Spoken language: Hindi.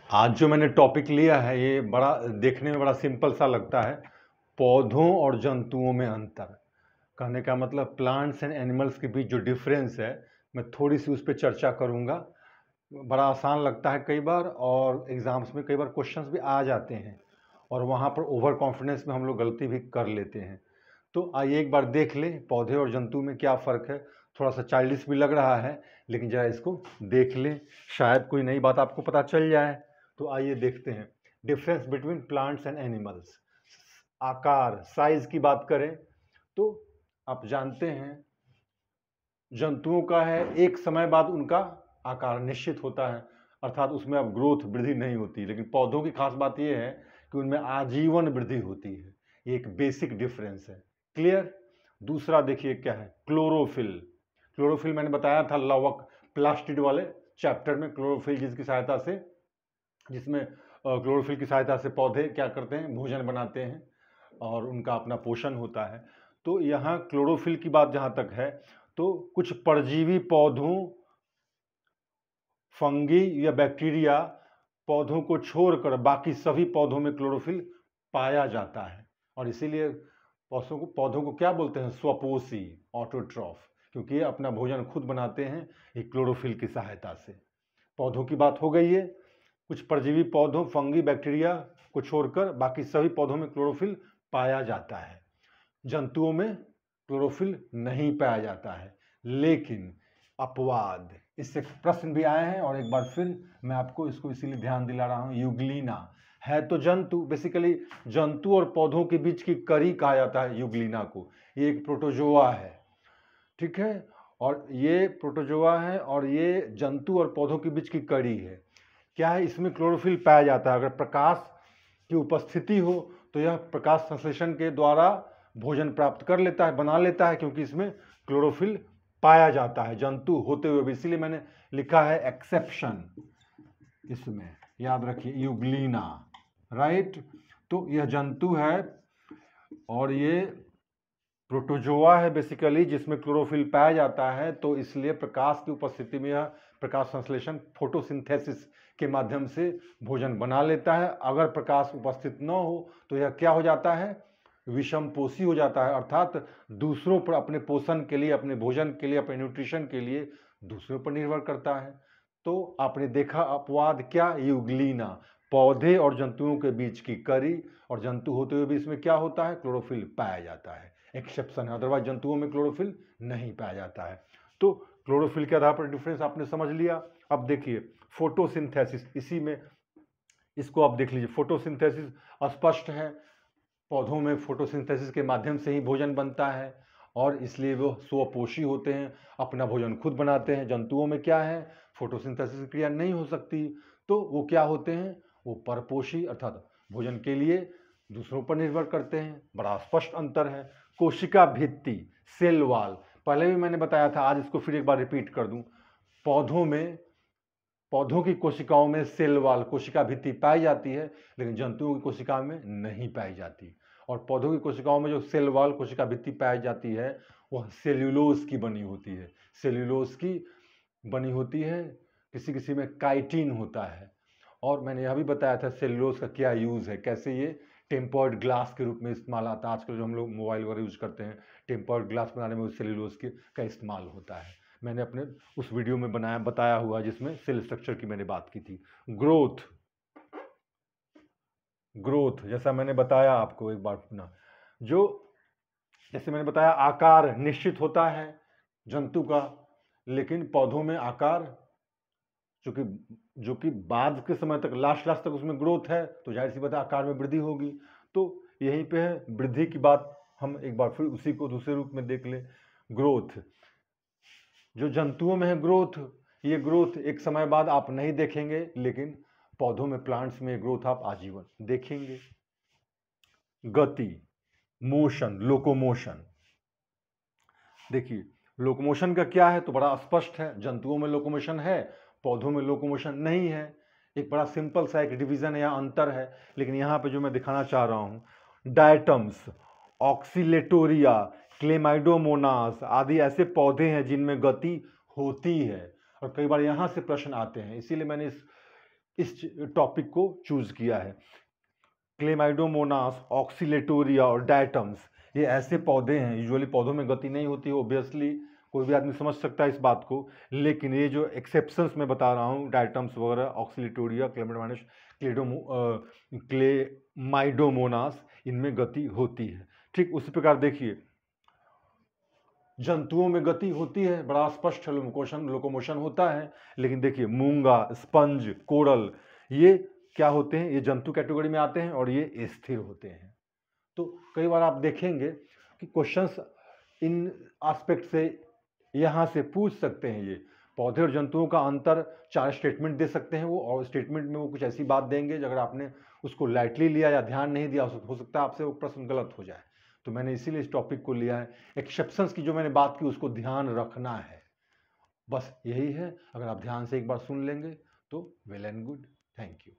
आज जो मैंने टॉपिक लिया है ये बड़ा देखने में बड़ा सिंपल सा लगता है। पौधों और जंतुओं में अंतर। कहने का मतलब प्लांट्स एंड एनिमल्स के बीच जो डिफरेंस है, मैं थोड़ी सी उस पर चर्चा करूंगा। बड़ा आसान लगता है कई बार, और एग्जाम्स में कई बार क्वेश्चंस भी आ जाते हैं, और वहाँ पर ओवर कॉन्फिडेंस में हम लोग गलती भी कर लेते हैं। तो आइए एक बार देख लें पौधे और जंतु में क्या फ़र्क है। थोड़ा सा चाइल्डिश भी लग रहा है, लेकिन ज़रा इसको देख लें, शायद कोई नई बात आपको पता चल जाए। तो आइए देखते हैं difference between plants and animals. आकार, साइज की बात करें तो आप जानते हैं जंतुओं का है एक समय बाद उनका आकार निश्चित होता है, अर्थात उसमें अब ग्रोथ वृद्धि नहीं होती। लेकिन पौधों की खास बात यह है कि उनमें आजीवन वृद्धि होती है। ये एक बेसिक डिफरेंस है। क्लियर। दूसरा देखिए क्या है, क्लोरोफिल। क्लोरोफिल मैंने बताया था लवक प्लास्टिड वाले चैप्टर में, क्लोरोफिल जिसमें क्लोरोफिल की सहायता से पौधे क्या करते हैं, भोजन बनाते हैं और उनका अपना पोषण होता है। तो यहाँ क्लोरोफिल की बात जहाँ तक है, तो कुछ परजीवी पौधों, फंगी या बैक्टीरिया पौधों को छोड़कर बाकी सभी पौधों में क्लोरोफिल पाया जाता है, और इसीलिए पौधों को क्या बोलते हैं, स्वपोषी, ऑटोट्रॉफ, क्योंकि ये अपना भोजन खुद बनाते हैं ये क्लोरोफिल की सहायता से। पौधों की बात हो गई है। कुछ परजीवी पौधों, फंगी, बैक्टीरिया को छोड़कर बाकी सभी पौधों में क्लोरोफिल पाया जाता है। जंतुओं में क्लोरोफिल नहीं पाया जाता है। लेकिन अपवाद, इससे प्रश्न भी आए हैं, और एक बार फिर मैं आपको इसको इसीलिए ध्यान दिला रहा हूं। यूग्लिना है तो जंतु, बेसिकली जंतु और पौधों के बीच की कड़ी कहा जाता है यूग्लिना को। ये एक प्रोटोजोआ है, ठीक है, और ये प्रोटोजोआ है और ये जंतु और पौधों के बीच की कड़ी है। क्या है, इसमें क्लोरोफिल पाया जाता है। अगर प्रकाश की उपस्थिति हो तो यह प्रकाश संश्लेषण के द्वारा भोजन प्राप्त कर लेता है, बना लेता है, क्योंकि इसमें क्लोरोफिल पाया जाता है जंतु होते हुए भी। इसीलिए मैंने लिखा है एक्सेप्शन, इसमें याद रखिए यूग्लिना, राइट। तो यह जंतु है और ये प्रोटोजोआ है बेसिकली, जिसमें क्लोरोफिल पाया जाता है। तो इसलिए प्रकाश की उपस्थिति में यह प्रकाश संश्लेषण, फोटोसिंथेसिस के माध्यम से भोजन बना लेता है। अगर प्रकाश उपस्थित न हो तो यह क्या हो जाता है, विषमपोषी हो जाता है, अर्थात दूसरों पर अपने पोषण के लिए, अपने भोजन के लिए, अपने न्यूट्रिशन के लिए दूसरों पर निर्भर करता है। तो आपने देखा अपवाद क्या, यूग्लिना, पौधे और जंतुओं के बीच की कड़ी, और जंतु होते हुए भी इसमें क्या होता है, क्लोरोफिल पाया जाता है। एक्सेप्शन है, अदरवाइज जंतुओं में क्लोरोफिल नहीं पाया जाता है। तो क्लोरोफिल के आधार पर डिफरेंस आपने समझ लिया। अब देखिए फोटोसिंथेसिस, इसी में इसको आप देख लीजिए। फोटोसिंथेसिस स्पष्ट है, पौधों में फोटोसिंथेसिस के माध्यम से ही भोजन बनता है, और इसलिए वो स्वपोषी होते हैं, अपना भोजन खुद बनाते हैं। जंतुओं में क्या है, फोटोसिंथेसिस क्रिया नहीं हो सकती, तो वो क्या होते हैं, वो परपोषी, अर्थात भोजन के लिए दूसरों पर निर्भर करते हैं। बड़ा स्पष्ट अंतर है। कोशिका भित्ति, सेल वाल, पहले भी मैंने बताया था, आज इसको फिर एक बार रिपीट कर दूं। पौधों की कोशिकाओं में सेल वाल, कोशिका भित्ति पाई जाती है, लेकिन जंतुओं की कोशिका में नहीं पाई जाती। और पौधों की कोशिकाओं में जो सेल वाल, कोशिका भित्ति पाई जाती है, वह सेल्यूलोज की बनी होती है। सेल्यूलोज की बनी होती है, किसी किसी में काइटिन होता है। और मैंने यह भी बताया था सेल्यूलोज का क्या यूज़ है, कैसे ये टेम्पर्ड ग्लास के रूप में इस्तेमाल आता है। आजकल जो हम लोग मोबाइल वगैरह यूज करते हैं, टेम्पर्ड ग्लास बनाने में उस सेल्यूलोज का इस्तेमाल होता है। मैंने अपने उस वीडियो में बताया हुआ, जिसमें सेल स्ट्रक्चर की मैंने बात की थी। ग्रोथ जैसा मैंने बताया आपको एक बार पुनः, जो जैसे मैंने बताया आकार निश्चित होता है जंतु का, लेकिन पौधों में आकार जो कि बाद के समय तक, लास्ट तक उसमें ग्रोथ है, तो जाहिर सी बात है आकार में वृद्धि होगी। तो यहीं पे है वृद्धि की बात, हम एक बार फिर उसी को दूसरे रूप में देख ले। ग्रोथ, जो जंतुओं में है ग्रोथ, ये ग्रोथ एक समय बाद आप नहीं देखेंगे, लेकिन पौधों में, प्लांट्स में ग्रोथ आप आजीवन देखेंगे। गति, मोशन, लोकोमोशन, देखिए लोकोमोशन का क्या है, तो बड़ा स्पष्ट है। जंतुओं में लोकोमोशन है, पौधों में लोकोमोशन नहीं है। एक बड़ा सिंपल सा एक डिवीजन या अंतर है। लेकिन यहाँ पे जो मैं दिखाना चाह रहा हूँ, डायटम्स, ऑक्सीलेटोरिया, क्लेमाइडोमोनास आदि ऐसे पौधे हैं जिनमें गति होती है, और कई बार यहाँ से प्रश्न आते हैं। इसीलिए मैंने इस इस टॉपिक को चूज किया है। क्लेमाइडोमोनास, ऑक्सीलेटोरिया और डायटम्स, ये ऐसे पौधे हैं, यूजुअली पौधों में गति नहीं होती है, ओबियसली कोई भी आदमी समझ सकता है इस बात को, लेकिन ये जो एक्सेप्शंस मैं बता रहा हूँ, डायटम्स वगैरह, ऑक्सीलेटोरिया, क्लेमाइडोमोनास, इनमें गति होती है। ठीक उसी प्रकार देखिए, जंतुओं में गति होती है, बड़ा स्पष्ट लोकोमोशन होता है, लेकिन देखिए मूंगा, स्पंज, कोरल, ये क्या होते हैं, ये जंतु कैटेगरी में आते हैं और ये स्थिर होते हैं। तो कई बार आप देखेंगे कि क्वेश्चंस इन एस्पेक्ट से यहाँ से पूछ सकते हैं। ये पौधे और जंतुओं का अंतर 4 स्टेटमेंट दे सकते हैं वो, और स्टेटमेंट में वो कुछ ऐसी बात देंगे अगर आपने उसको लाइटली लिया या ध्यान नहीं दिया, हो सकता है आपसे वो प्रश्न गलत हो जाए। तो मैंने इसीलिए इस टॉपिक को लिया है। एक्सेप्शंस की जो मैंने बात की उसको ध्यान रखना है, बस यही है। अगर आप ध्यान से एक बार सुन लेंगे तो well and good. Thank you.